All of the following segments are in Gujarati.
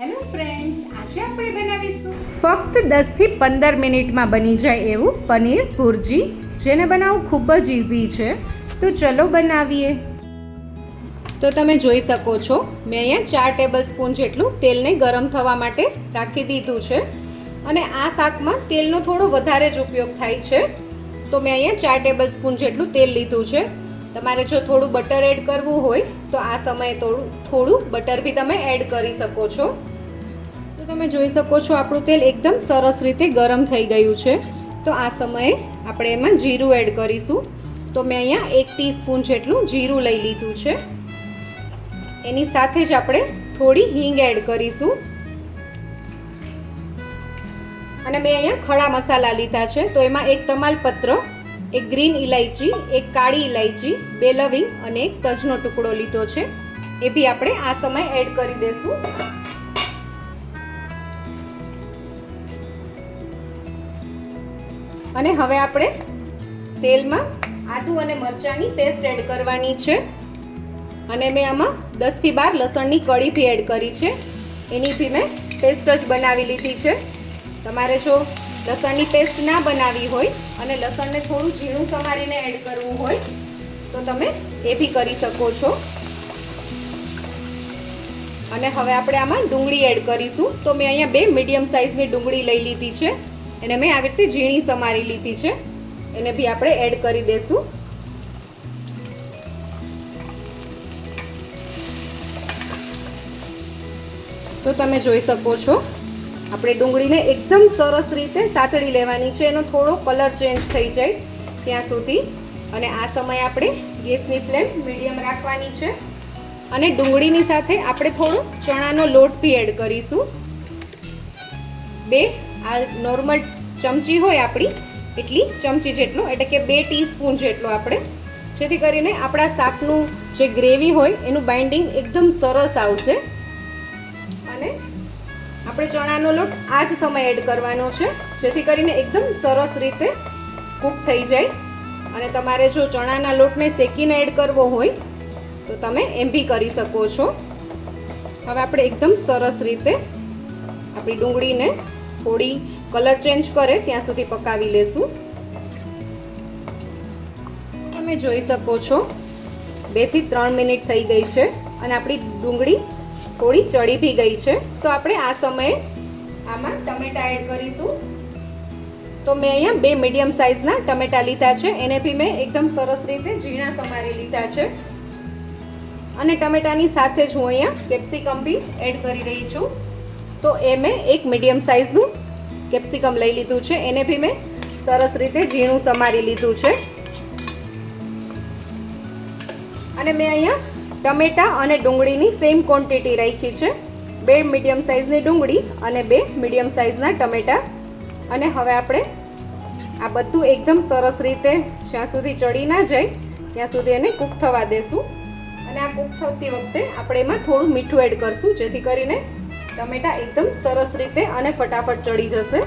હેલો ફ્રેન્ડ્સ, આજે આપણે બનાવીશું ફક્ત 10 થી 15 મિનિટમાં બની જાય એવું પનીર ભુરજી, જેને બનાવવું ખૂબ જ ઇઝી છે. તો ચલો બનાવીએ. તો તમે જોઈ શકો છો, મેં અહીંયા 4 ટેબલ સ્પૂન જેટલું તેલને ગરમ થવા માટે રાખી દીધું છે. અને આ શાકમાં તેલનો થોડો વધારે જ ઉપયોગ થાય છે. તો મેં અહીંયા 4 ટેબલ સ્પૂન જેટલું તેલ લીધું છે. તમારે જો થોડું બટર એડ કરવું હોય તો આ સમયે થોડું બટર બી તમે એડ કરી શકો છો. તો તમે જોઈ શકો છો, આપણું તેલ એકદમ સરસ રીતે ગરમ થઈ ગયું છે. તો આ સમયે આપણે એમાં જીરું એડ કરીશું. તો મેં અહીંયા 1 ટીસ્પૂન જેટલું જીરું લઈ લીધું છે. એની સાથે જ આપણે થોડી હિંગ એડ કરીશું. અને મેં અહીંયા ખડા મસાલા લીધા છે. તો એમાં 1 તમાલપત્ર, 1 ગ્રીન ઇલાયચી, 1 કાળી ઇલાયચી, 2 લવિંગ અને 1 તજનો ટુકડો લીધો છે. એ બી આપણે આ સમયે એડ કરી દઈશું. અને હવે આપણે તેલમાં આદુ અને મરચાંની પેસ્ટ એડ કરવાની છે. અને મેં આમાં 10 થી 12 લસણની કળી બી એડ કરી છે. એની બી મેં પેસ્ટ જ બનાવી લીધી છે. તમારે જો લસણની પેસ્ટ ના બનાવી હોય અને લસણને થોડું ઝીણું સમારીને એડ કરવું હોય તો તમે એ બી કરી શકો છો. અને હવે આપણે આમાં ડુંગળી એડ કરીશું. તો મેં અહીંયા 2 મીડિયમ સાઇઝની ડુંગળી લઈ લીધી છે. એને મેં આવી રીતે ઝીણી સમારી લીધી છે. એને બી આપણે એડ કરી દઈશું. તો તમે જોઈ શકો છો, આપણે ડુંગળીને એકદમ સરસ રીતે સાતળી લેવાની છે. એનો થોડો કલર ચેન્જ થઈ જાય ત્યાં સુધી. અને આ સમયે આપણે ગેસની ફ્લેમ મીડિયમ રાખવાની છે. અને ડુંગળીની સાથે આપણે થોડો ચણાનો લોટ બી એડ કરીશું. 2 આ નોર્મલ ચમચી હોય આપણી એટલી ચમચી જેટલો, એટલે કે 2 ટીસ્પૂન જેટલો આપણે, જેથી કરીને આપણા શાકનું જે ગ્રેવી હોય એનું બાઇન્ડિંગ એકદમ સરસ આવશે. અને આપણે ચણાનો લોટ આ જ સમયે એડ કરવાનો છે, જેથી કરીને એકદમ સરસ રીતે કૂક થઈ જાય. અને તમારે જો ચણાના લોટને શેકીને એડ કરવો હોય તો તમે એમ બી કરી શકો છો. હવે આપણે એકદમ સરસ રીતે આપણી ડુંગળીને થોડી કલર ચેન્જ કરે ત્યાં સુધી પકાવી લેશું. તમે જોઈ શકો છો, 2 થી 3 મિનિટ થઈ ગઈ છે અને આપણી ડુંગળી થોડી ચડી બી ગઈ છે. તો આપણે આ સમયે આમાં ટમેટા એડ કરીશું. તો મેં અહીંયા 2 મીડિયમ સાઇઝના ટમેટા લીધા છે. એને બી મેં એકદમ સરસ રીતે ઝીણા સમારી લીધા છે. અને ટમેટાની સાથે જ હું અહીંયા કેપ્સિકમ બી એડ કરી રહી છું. તો એ મેં 1 મીડિયમ સાઇઝનું કેપ્સિકમ લઈ લીધું છે. એને બી મેં સરસ રીતે ઝીણું સમારી લીધું છે. અને મેં અહીંયા ટમેટા અને ડુંગળીની સેમ ક્વોન્ટિટી રાખી છે. 2 મીડિયમ સાઇઝની ડુંગળી અને 2 મીડિયમ સાઇઝના ટમેટા. અને હવે આપણે આ બધું એકદમ સરસ રીતે જ્યાં સુધી ચડી ના જાય ત્યાં સુધી એને કૂક થવા દેશું. અને આ કૂક થતી વખતે આપણે એમાં થોડું મીઠું એડ કરશું, જેથી કરીને ટમેટા એકદમ સરસ રીતે અને ફટાફટ ચડી જશે.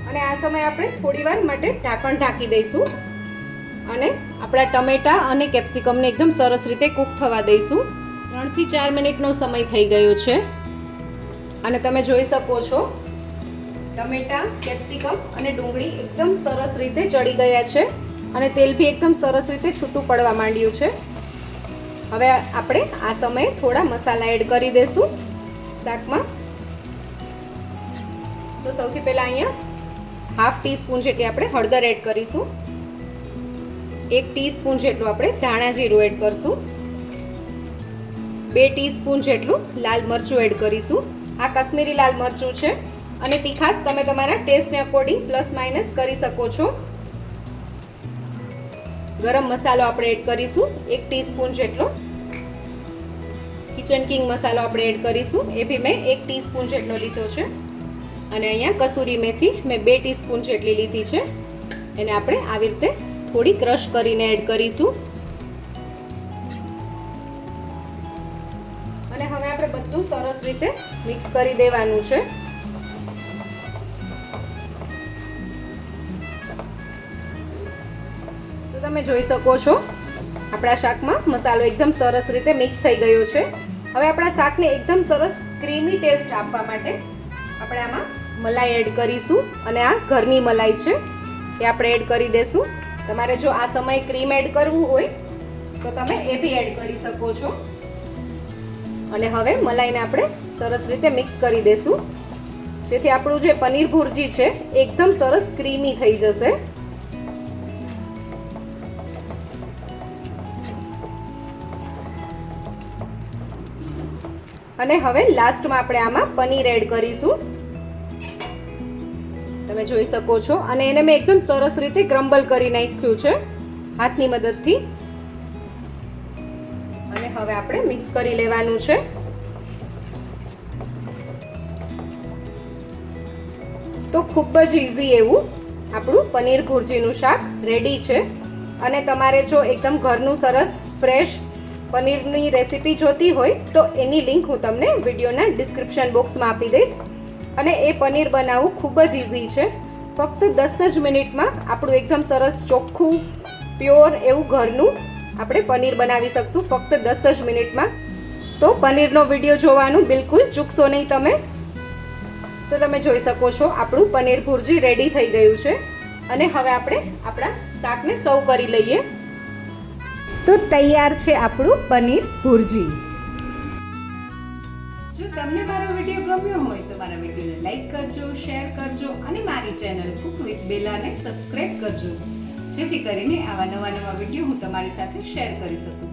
અને આ સમયે આપણે થોડીવાર માટે ઢાંકણ ઢાંકી દઈશું. અને આપણા ટમેટા અને કેપ્સિકમને એકદમ સરસ રીતે કૂક થવા દઈશું. 3 થી 4 મિનિટનો સમય થઈ ગયો છે. અને તમે જોઈ શકો છો, ટમેટા, કેપ્સિકમ અને ડુંગળી એકદમ સરસ રીતે ચડી ગયા છે. અને તેલ બી એકદમ સરસ રીતે છૂટું પડવા માંડ્યું છે. હવે આપણે આ સમયે થોડા મસાલા એડ કરી દઈશું શાકમાં. તો સૌથી પહેલાં અહીંયા 1/2 ટીસ્પૂન જેટલી આપણે હળદર એડ કરીશું. 1 ટીસ્પૂન જેટલું આપણે ધાણા જીરું એડ કરશું. 2 ટીસ્પૂન જેટલું લાલ મરચું એડ કરીશું. આ કાશ્મીરી લાલ મરચું છે અને તીખાશ તમે તમારા ટેસ્ટને અકોર્ડિંગ પ્લસ માઇનસ કરી શકો છો. ગરમ મસાલો આપણે એડ કરીશું 1 ટીસ્પૂન જેટલો. કિચન કિંગ મસાલો આપણે એડ કરીશું. એ બી મેં 1 ટીસ્પૂન જેટલો લીધો છે. અને અહીંયા કસૂરી મેથી મેં 2 ટીસ્પૂન જેટલી લીધી છે. એને આપણે આવી રીતે થોડી ક્રશ કરીને એડ કરીશું. અને હવે આપણે બધું સરસ રીતે મિક્સ કરી દેવાનું છે. તો તમે જોઈ શકો છો, આપણા શાકમાં મસાલો એકદમ સરસ રીતે મિક્સ થઈ ગયો છે. હવે આપણા શાકને એકદમ સરસ ક્રીમી ટેસ્ટ આપવા માટે આપણે આમાં મલાઈ એડ કરીશું અને આ ઘરની મલાઈ છે એ આપણે એડ કરી દેશું. તમારે જો આ સમયે ક્રીમ એડ કરવું હોય તો તમે એ બી એડ કરી શકો છો. અને હવે મલાઈને આપણે સરસ રીતે મિક્સ કરી દેશું જેથી આપણું જે પનીર ભુરજી છે એકદમ સરસ ક્રીમી થઈ જશે. અને હવે લાસ્ટમાં આપણે આમાં પનીર એડ કરીશું. તમે જોઈ શકો છો અને એને મેં એકદમ સરસ રીતે ક્રમ્બલ કરી નાખ્યું છે હાથની મદદથી. અને હવે આપણે મિક્સ કરી લેવાનું છે. તો ખૂબ જ ઈઝી એવું આપણું પનીર ભુરજીનું શાક રેડી છે. અને તમારે જો એકદમ ઘરનું સરસ ફ્રેશ પનીરની રેસીપી જોતી હોય તો એની લિંક હું તમને વિડીયોના ડિસ્ક્રિપ્શન બોક્સમાં આપી દઈશ. અને એ પનીર બનાવવું ખૂબ જ ઈઝી છે. ફક્ત 10 જ મિનિટમાં આપણું એકદમ સરસ ચોખ્ખું પ્યોર એવું ઘરનું આપણે પનીર બનાવી શકશું ફક્ત 10 જ મિનિટમાં. તો પનીરનો વિડીયો જોવાનું બિલકુલ ચૂકશો નહીં તમે. તો તમે જોઈ શકો છો આપણું પનીર ભુરજી રેડી થઈ ગયું છે. અને હવે આપણે આપણા શાકને સર્વ કરી લઈએ. તો તૈયાર છે આપણું પનીર ભુરજી. જો તમને મારો વિડીયો ગમ્યો હોય તો મારા વિડીયોને લાઈક કરજો, શેર કરજો અને મારી ચેનલ કુક વિથ બેલાને સબસ્ક્રાઇબ કરજો જેથી કરીને આવા નવા વિડીયો હું તમારી સાથે શેર કરી શકું.